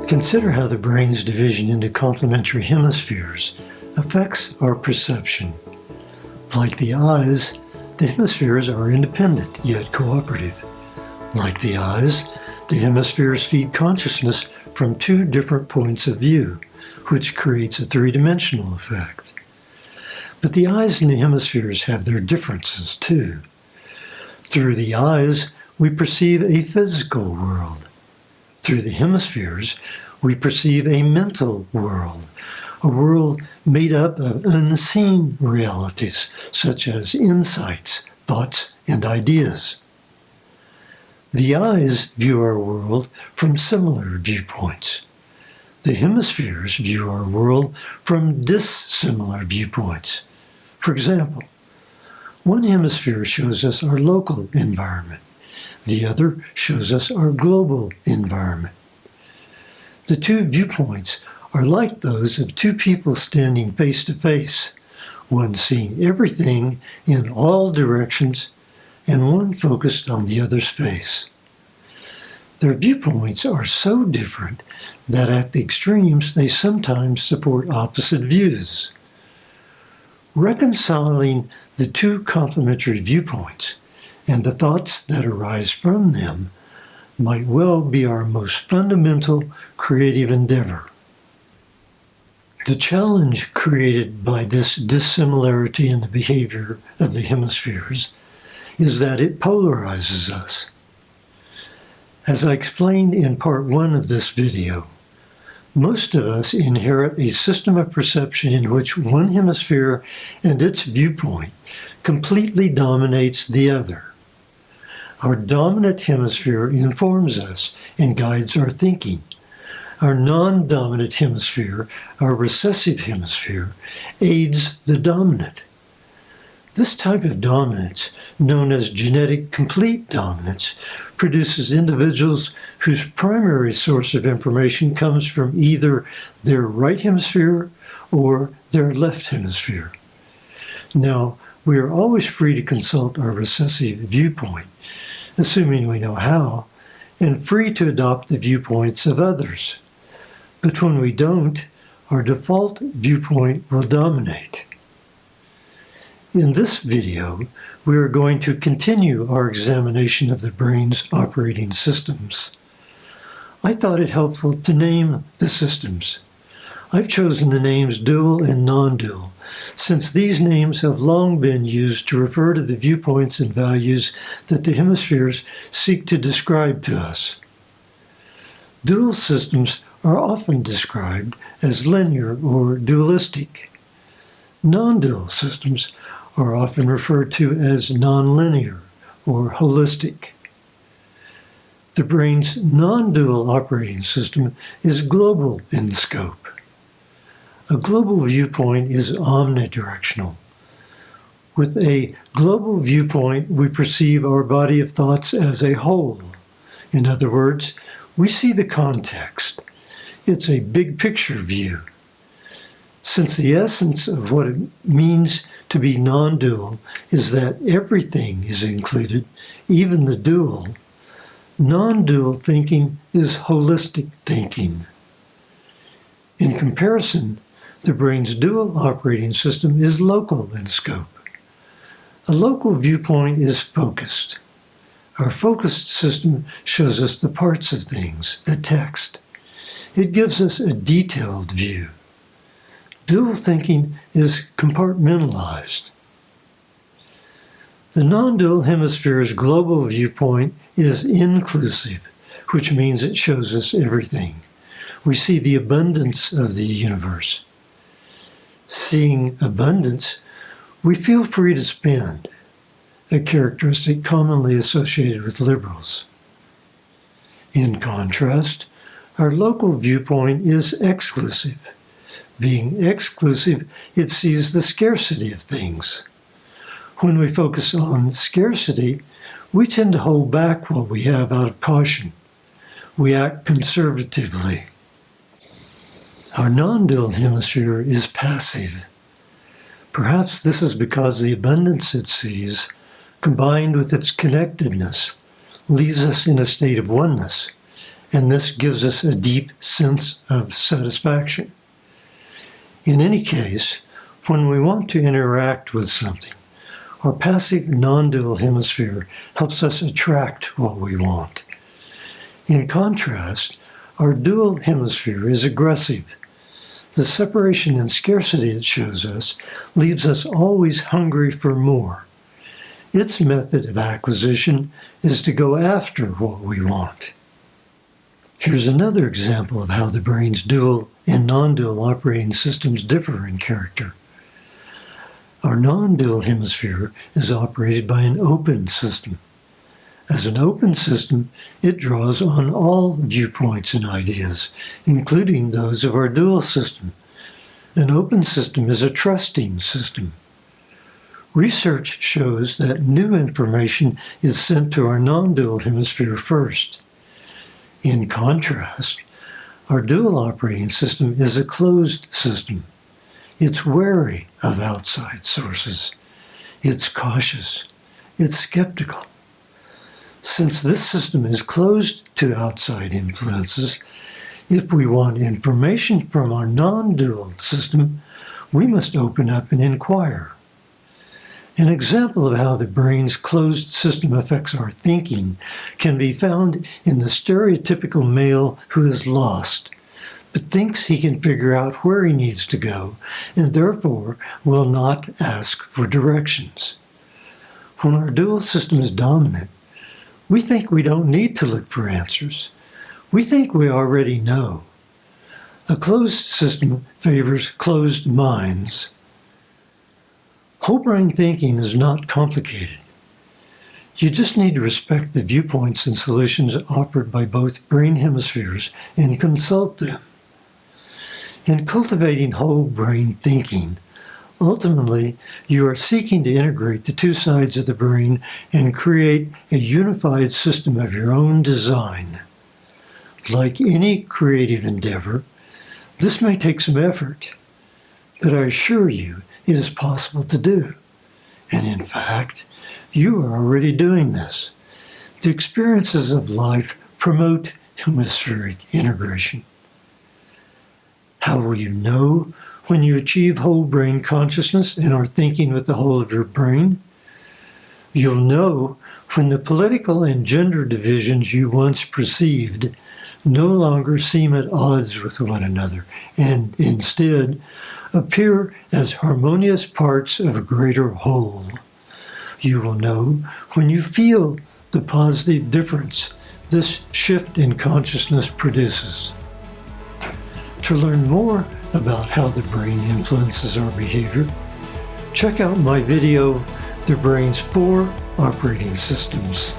Consider how the brain's division into complementary hemispheres affects our perception. Like the eyes, the hemispheres are independent yet cooperative. Like the eyes, the hemispheres feed consciousness from two different points of view, which creates a three-dimensional effect. But the eyes and the hemispheres have their differences too. Through the eyes, we perceive a physical world. Through the hemispheres, we perceive a mental world, a world made up of unseen realities, such as insights, thoughts, and ideas. The eyes view our world from similar viewpoints. The hemispheres view our world from dissimilar viewpoints. For example, one hemisphere shows us our local environment. The other shows us our global environment. The two viewpoints are like those of two people standing face to face, one seeing everything in all directions and one focused on the other's face. Their viewpoints are so different that at the extremes they sometimes support opposite views. Reconciling the two complementary viewpoints and the thoughts that arise from them might well be our most fundamental creative endeavor. The challenge created by this dissimilarity in the behavior of the hemispheres is that it polarizes us. As I explained in part 1 of this video, most of us inherit a system of perception in which one hemisphere and its viewpoint completely dominates the other. Our dominant hemisphere informs us and guides our thinking. Our non-dominant hemisphere, our recessive hemisphere, aids the dominant. This type of dominance, known as genetic complete dominance, produces individuals whose primary source of information comes from either their right hemisphere or their left hemisphere. Now, we are always free to consult our recessive viewpoint, assuming we know how, and free to adopt the viewpoints of others. But when we don't, our default viewpoint will dominate. In this video, we are going to continue our examination of the brain's operating systems. I thought it helpful to name the systems. I've chosen the names dual and non-dual, since these names have long been used to refer to the viewpoints and values that the hemispheres seek to describe to us. Dual systems are often described as linear or dualistic. Non-dual systems are often referred to as nonlinear or holistic. The brain's non-dual operating system is global in scope. A global viewpoint is omnidirectional. With a global viewpoint, we perceive our body of thoughts as a whole. In other words, we see the context. It's a big picture view. Since the essence of what it means to be non-dual is that everything is included, even the dual, non-dual thinking is holistic thinking. In comparison, the brain's dual operating system is local in scope. A local viewpoint is focused. Our focused system shows us the parts of things, the text. It gives us a detailed view. Dual thinking is compartmentalized. The non-dual hemisphere's global viewpoint is inclusive, which means it shows us everything. We see the abundance of the universe. Seeing abundance, we feel free to spend, a characteristic commonly associated with liberals. In contrast, our local viewpoint is exclusive. Being exclusive, it sees the scarcity of things. When we focus on scarcity, we tend to hold back what we have out of caution. We act conservatively. Our non-dual hemisphere is passive. Perhaps this is because the abundance it sees, combined with its connectedness, leaves us in a state of oneness, and this gives us a deep sense of satisfaction. In any case, when we want to interact with something, our passive non-dual hemisphere helps us attract what we want. In contrast, our dual hemisphere is aggressive. The separation and scarcity it shows us leaves us always hungry for more. Its method of acquisition is to go after what we want. Here's another example of how the brain's dual and non-dual operating systems differ in character. Our non-dual hemisphere is operated by an open system. As an open system, it draws on all viewpoints and ideas, including those of our dual system. An open system is a trusting system. Research shows that new information is sent to our non-dual hemisphere first. In contrast, our dual operating system is a closed system. It's wary of outside sources. It's cautious. It's skeptical. Since this system is closed to outside influences, if we want information from our non-dual system, we must open up and inquire. An example of how the brain's closed system affects our thinking can be found in the stereotypical male who is lost, but thinks he can figure out where he needs to go, and therefore will not ask for directions. When our dual system is dominant, we think we don't need to look for answers. We think we already know. A closed system favors closed minds. Whole brain thinking is not complicated. You just need to respect the viewpoints and solutions offered by both brain hemispheres and consult them. In cultivating whole brain thinking, ultimately, you are seeking to integrate the two sides of the brain and create a unified system of your own design. Like any creative endeavor, this may take some effort, but I assure you it is possible to do. And in fact, you are already doing this. The experiences of life promote hemispheric integration. How will you know when you achieve whole brain consciousness and are thinking with the whole of your brain? You'll know when the political and gender divisions you once perceived no longer seem at odds with one another, and instead appear as harmonious parts of a greater whole. You will know when you feel the positive difference this shift in consciousness produces. To learn more about how the brain influences our behavior, check out my video, The Brain's 4 Operating Systems.